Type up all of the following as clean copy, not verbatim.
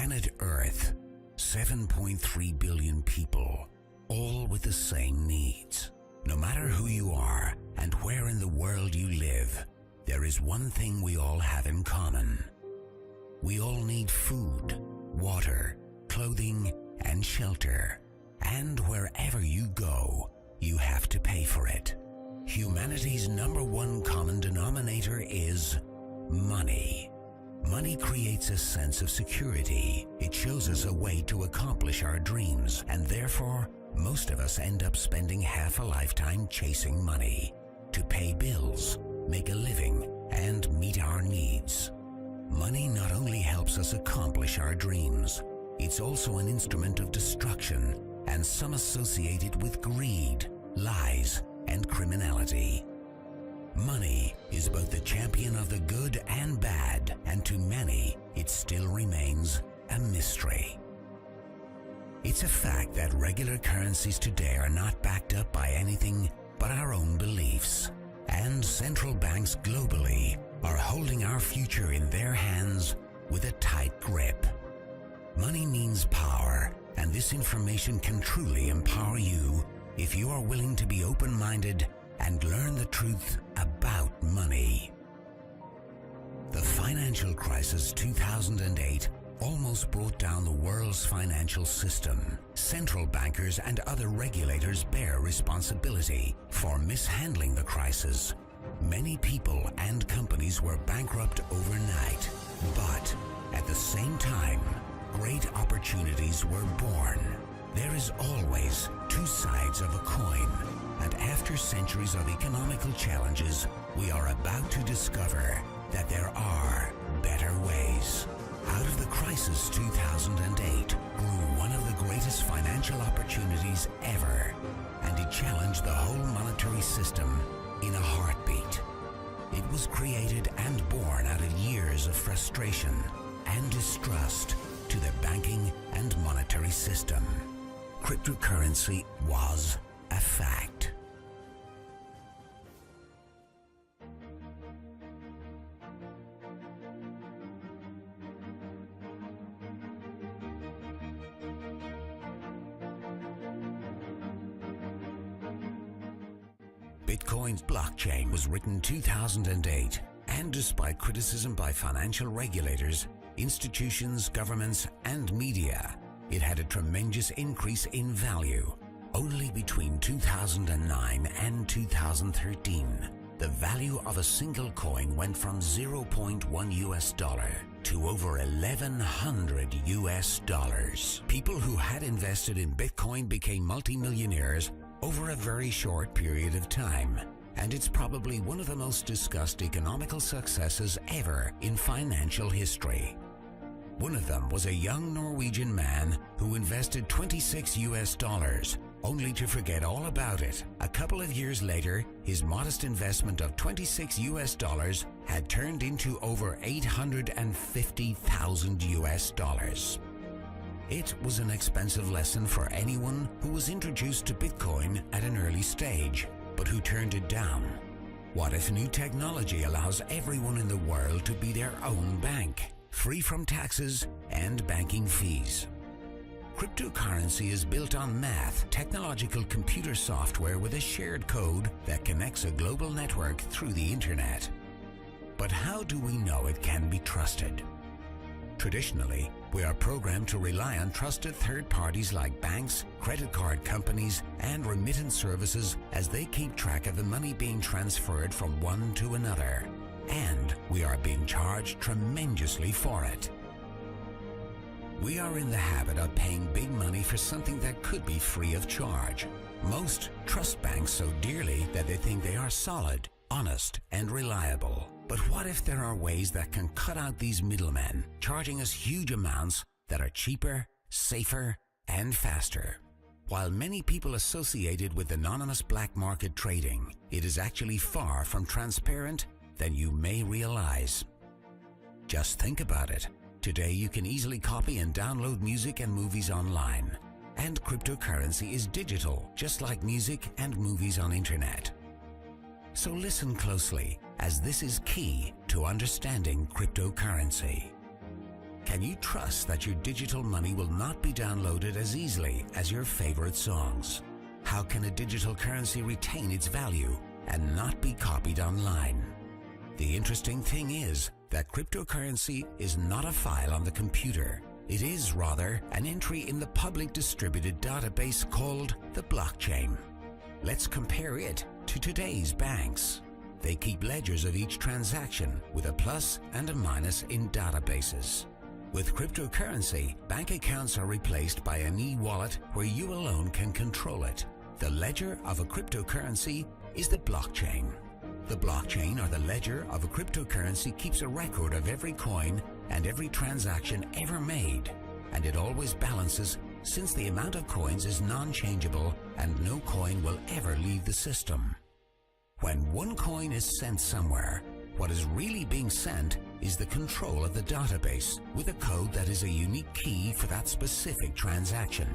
planet Earth, 7.3 billion people, all with the same needs. No matter who you are and where in the world you live, there is one thing we all have in common. We all need food, water, clothing, and shelter. And wherever you go, you have to pay for it. Humanity's number one common denominator is money. Money creates a sense of security. It shows us a way to accomplish our dreams, and therefore, most of us end up spending half a lifetime chasing money to pay bills, make a living, and meet our needs. Money not only helps us accomplish our dreams, it's also an instrument of destruction, and some associate it with greed, lies, and criminality. Money is both the champion of the good and bad, and to many, it still remains a mystery. It's a fact that regular currencies today are not backed up by anything but our own beliefs, and central banks globally are holding our future in their hands with a tight grip. Money means power, and this information can truly empower you if you are willing to be open-minded and learn the truth about money. The financial crisis 2008 almost brought down the world's financial system. Central bankers and other regulators bear responsibility for mishandling the crisis. Many people and companies were bankrupt overnight, but at the same time, great opportunities were born. There is always two sides of a coin, and after centuries of economical challenges, we are about to discover that there are better ways. Out of the crisis 2008 grew one of the greatest financial opportunities ever, and it challenged the whole monetary system in a heartbeat. It was created and born out of years of frustration and distrust to the banking and monetary system. Cryptocurrency was a fact. Bitcoin's blockchain was written 2008, and despite criticism by financial regulators, institutions, governments, and media, it had a tremendous increase in value. Only between 2009 and 2013, the value of a single coin went from $0.1 to over $1,100. People who had invested in Bitcoin became multimillionaires over a very short period of time, and it's probably one of the most discussed economical successes ever in financial history. One of them was a young Norwegian man who invested $26, only to forget all about it. A couple of years later, his modest investment of $26 had turned into over $850,000. It was an expensive lesson for anyone who was introduced to Bitcoin at an early stage, but who turned it down. What if new technology allows everyone in the world to be their own bank, free from taxes and banking fees? Cryptocurrency is built on math, technological computer software with a shared code that connects a global network through the internet. But how do we know it can be trusted? Traditionally, we are programmed to rely on trusted third parties like banks, credit card companies, and remittance services as they keep track of the money being transferred from one to another. And we are being charged tremendously for it. We are in the habit of paying big money for something that could be free of charge. Most trust banks so dearly that they think they are solid, honest, and reliable. But what if there are ways that can cut out these middlemen, charging us huge amounts that are cheaper, safer, and faster? While many people associate it with anonymous black market trading, it is actually far from transparent than you may realize. Just think about it. Today you can easily copy and download music and movies online. And cryptocurrency is digital, just like music and movies on internet. So listen closely, as this is key to understanding cryptocurrency. Can you trust that your digital money will not be downloaded as easily as your favorite songs? How can a digital currency retain its value and not be copied online? The interesting thing is that cryptocurrency is not a file on the computer. It is rather an entry in the public distributed database called the blockchain. Let's compare it to today's banks. They keep ledgers of each transaction with a plus and a minus in databases. With cryptocurrency, bank accounts are replaced by an e-wallet where you alone can control it. The ledger of a cryptocurrency is the blockchain. The blockchain, or the ledger of a cryptocurrency, keeps a record of every coin and every transaction ever made, and it always balances since the amount of coins is non-changeable and no coin will ever leave the system. When one coin is sent somewhere, what is really being sent is the control of the database with a code that is a unique key for that specific transaction.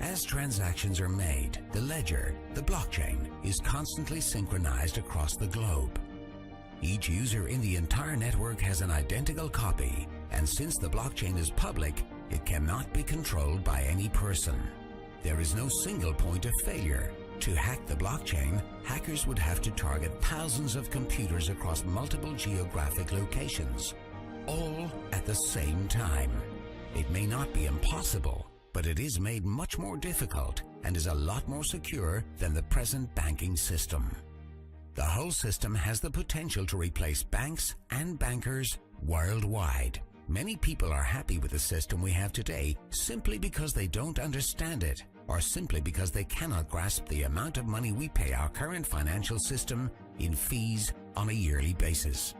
As transactions are made, the ledger, the blockchain, is constantly synchronized across the globe. Each user in the entire network has an identical copy, and since the blockchain is public, it cannot be controlled by any person. There is no single point of failure. To hack the blockchain, hackers would have to target thousands of computers across multiple geographic locations, all at the same time. It may not be impossible, but it is made much more difficult and is a lot more secure than the present banking system. The whole system has the potential to replace banks and bankers worldwide. Many people are happy with the system we have today simply because they don't understand it, or simply because they cannot grasp the amount of money we pay our current financial system in fees on a yearly basis.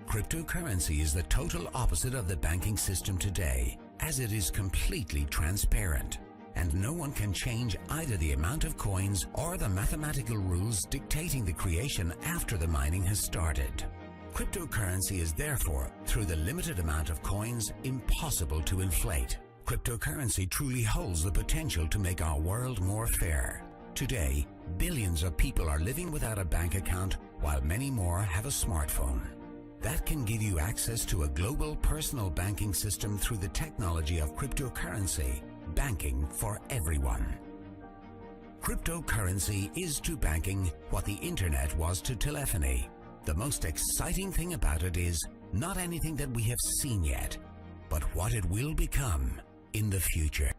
Cryptocurrency is the total opposite of the banking system today, as it is completely transparent, and no one can change either the amount of coins or the mathematical rules dictating the creation after the mining has started. Cryptocurrency is therefore, through the limited amount of coins, impossible to inflate. Cryptocurrency truly holds the potential to make our world more fair. Today, billions of people are living without a bank account, while many more have a smartphone. That can give you access to a global personal banking system through the technology of cryptocurrency, banking for everyone. Cryptocurrency is to banking what the internet was to telephony. The most exciting thing about it is not anything that we have seen yet, but what it will become in the future.